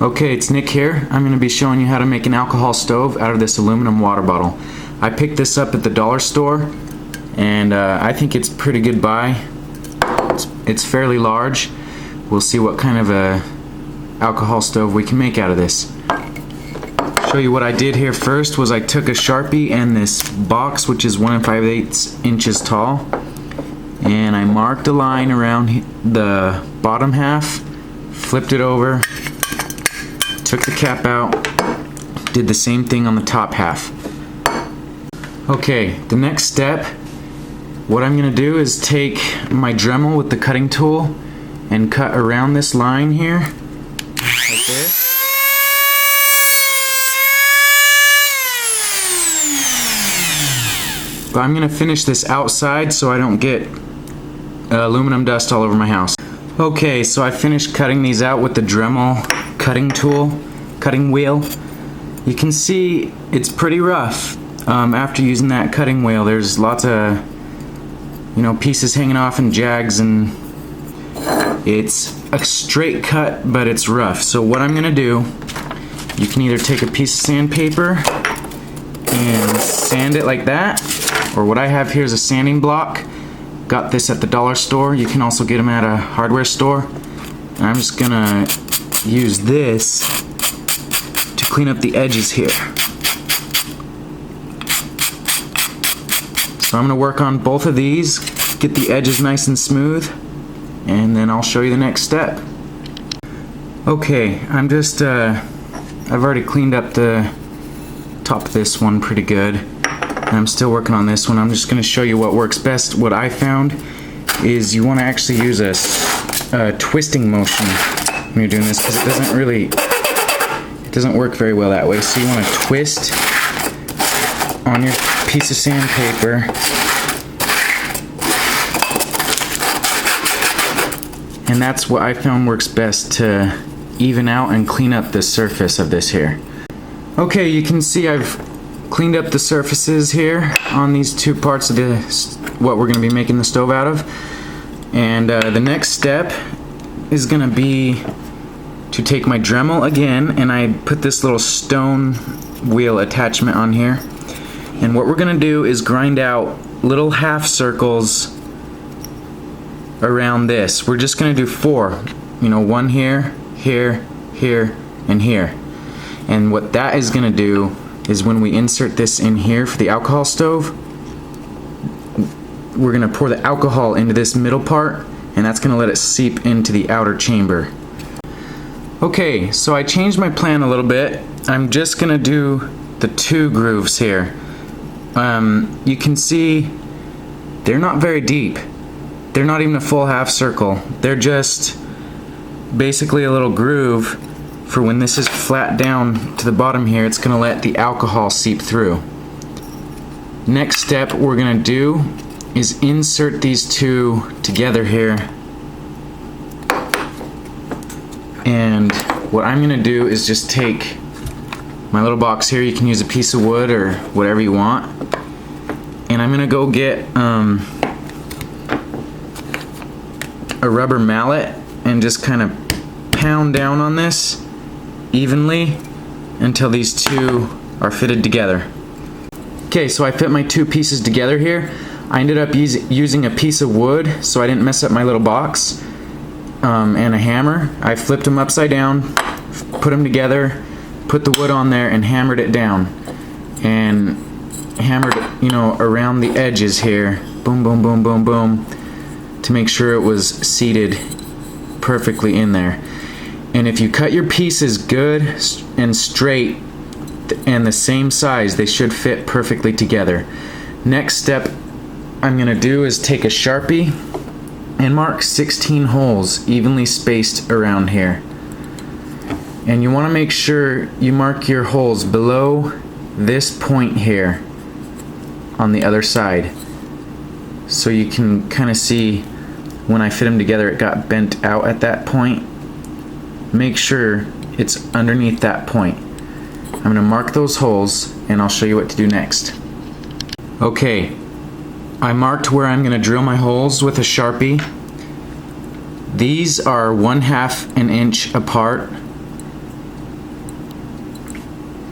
Okay, it's Nick here. I'm going to be showing you how to make an alcohol stove out of this aluminum water bottle. I picked this up at the dollar store, and I think it's a pretty good buy. It's fairly large. We'll see what kind of a alcohol stove we can make out of this. Show you what I did here first was I took a Sharpie and this box, which is 1 5/8 inches tall, and I marked a line around the bottom half, flipped it over, took the cap out, did the same thing on the top half. Okay, the next step, what I'm going to do is take my Dremel with the cutting tool and cut around this line here, like this. But I'm going to finish this outside so I don't get aluminum dust all over my house. Okay, so I finished cutting these out with the Dremel cutting wheel. You can see it's pretty rough. After using that cutting wheel, there's lots of pieces hanging off and jags, and it's a straight cut, but it's rough. So what I'm gonna do, you can either take a piece of sandpaper and sand it like that, or what I have here is a sanding block. Got this at the dollar store. You can also get them at a hardware store. And I'm just gonna use this to clean up the edges here. So I'm gonna work on both of these, get the edges nice and smooth, and then I'll show you the next step. Okay, I've already cleaned up the top of this one pretty good. And I'm still working on this one. I'm just going to show you what works best. What I found is you want to actually use a twisting motion when you're doing this, because it doesn't work very well that way. So you want to twist on your piece of sandpaper, and that's what I found works best to even out and clean up the surface of this here. Okay, you can see I've cleaned up the surfaces here on these two parts of what we're going to be making the stove out of. And the next step is going to be to take my Dremel again, and I put this little stone wheel attachment on here. And what we're going to do is grind out little half circles around this. We're just going to do 4. One here, here, here, and here. And what that is going to do is when we insert this in here for the alcohol stove, we're going to pour the alcohol into this middle part, and that's going to let it seep into the outer chamber. Okay, so I changed my plan a little bit. I'm just going to do the 2 grooves here. You can see they're not very deep. They're not even a full half circle. They're just basically a little groove for when this is flat down to the bottom here. It's going to let the alcohol seep through. Next step we're going to do is insert these 2 together here. And what I'm going to do is just take my little box here. You can use a piece of wood or whatever you want. And I'm going to go get a rubber mallet and just kind of pound down on this evenly until these 2 are fitted together. Okay, so I fit my 2 pieces together here. I ended up using a piece of wood so I didn't mess up my little box, and a hammer. I flipped them upside down, put them together, put the wood on there, and hammered it down. And hammered, around the edges here. Boom, boom, boom, boom, boom, to make sure it was seated perfectly in there. And if you cut your pieces good and straight and the same size, they should fit perfectly together. Next step I'm going to do is take a Sharpie and mark 16 holes evenly spaced around here. And you want to make sure you mark your holes below this point here on the other side, so you can kind of see when I fit them together it got bent out at that point. Make sure it's underneath that point. I'm going to mark those holes and I'll show you what to do next. Okay, I marked where I'm going to drill my holes with a Sharpie. These are 1/2 an inch apart.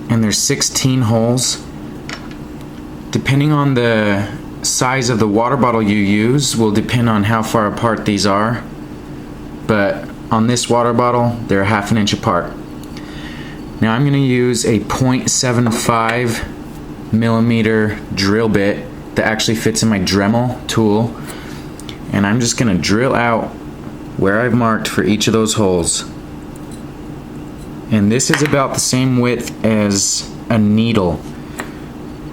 and there's 16 holes. Depending on the size of the water bottle you use will depend on how far apart these are, but on this water bottle they're 1/2 inch apart. Now I'm going to use a 0.75 millimeter drill bit that actually fits in my Dremel tool, and I'm just going to drill out where I've marked for each of those holes. And this is about the same width as a needle,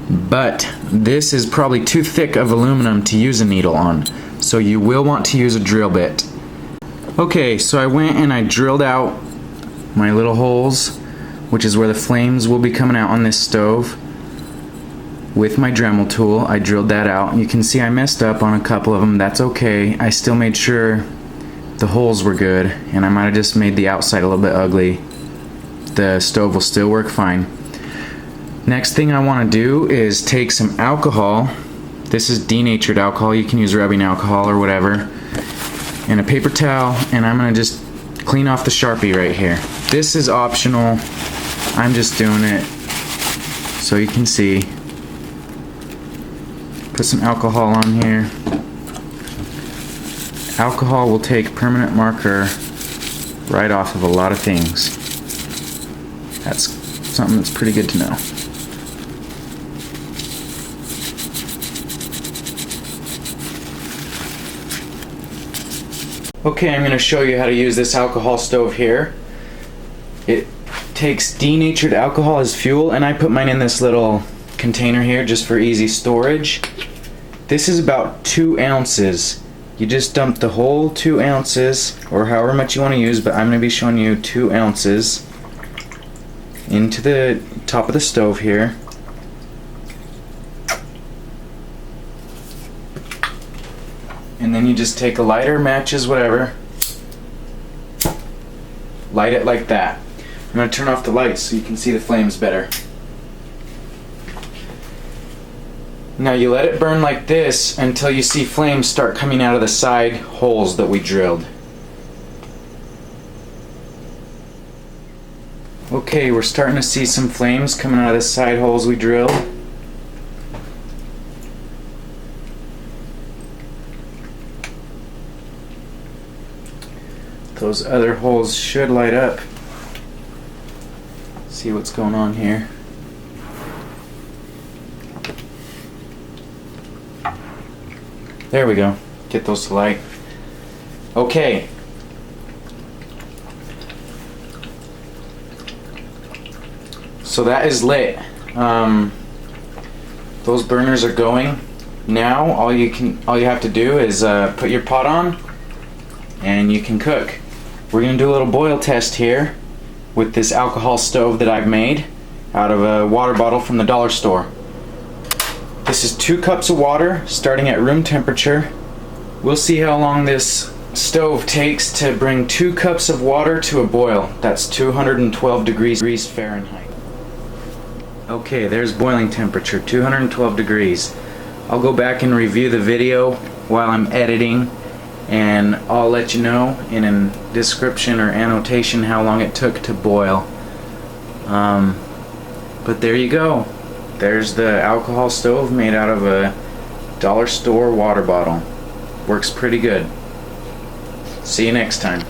but this is probably too thick of aluminum to use a needle on, so you will want to use a drill bit. Okay, so I went and I drilled out my little holes, which is where the flames will be coming out on this stove. With my Dremel tool, I drilled that out. You can see I messed up on a couple of them. That's okay. I still made sure the holes were good, and I might have just made the outside a little bit ugly. The stove will still work fine. Next thing I want to do is take some alcohol. This is denatured alcohol. You can use rubbing alcohol or whatever. And a paper towel, and I'm going to just clean off the Sharpie right here. This is optional. I'm just doing it so you can see. Put some alcohol on here. Alcohol will take permanent marker right off of a lot of things. That's something that's pretty good to know. Okay, I'm going to show you how to use this alcohol stove here. It takes denatured alcohol as fuel, and I put mine in this little container here just for easy storage. This is about 2 ounces. You just dump the whole 2 ounces, or however much you want to use, but I'm going to be showing you 2 ounces into the top of the stove here. And then you just take a lighter, matches, whatever, light it like that. I'm going to turn off the lights so you can see the flames better. Now you let it burn like this until you see flames start coming out of the side holes that we drilled. Okay, we're starting to see some flames coming out of the side holes we drilled. Those other holes should light up. See what's going on here. There we go. Get those to light. Okay. So that is lit. Those burners are going. Now all you have to do is put your pot on and you can cook. We're gonna do a little boil test here with this alcohol stove that I've made out of a water bottle from the dollar store. This is 2 cups of water starting at room temperature. We'll see how long this stove takes to bring 2 cups of water to a boil. That's 212 degrees Fahrenheit. Okay, there's boiling temperature, 212 degrees. I'll go back and review the video while I'm editing, and I'll let you know in a description or annotation how long it took to boil. But there you go. There's the alcohol stove made out of a dollar store water bottle. Works pretty good. See you next time.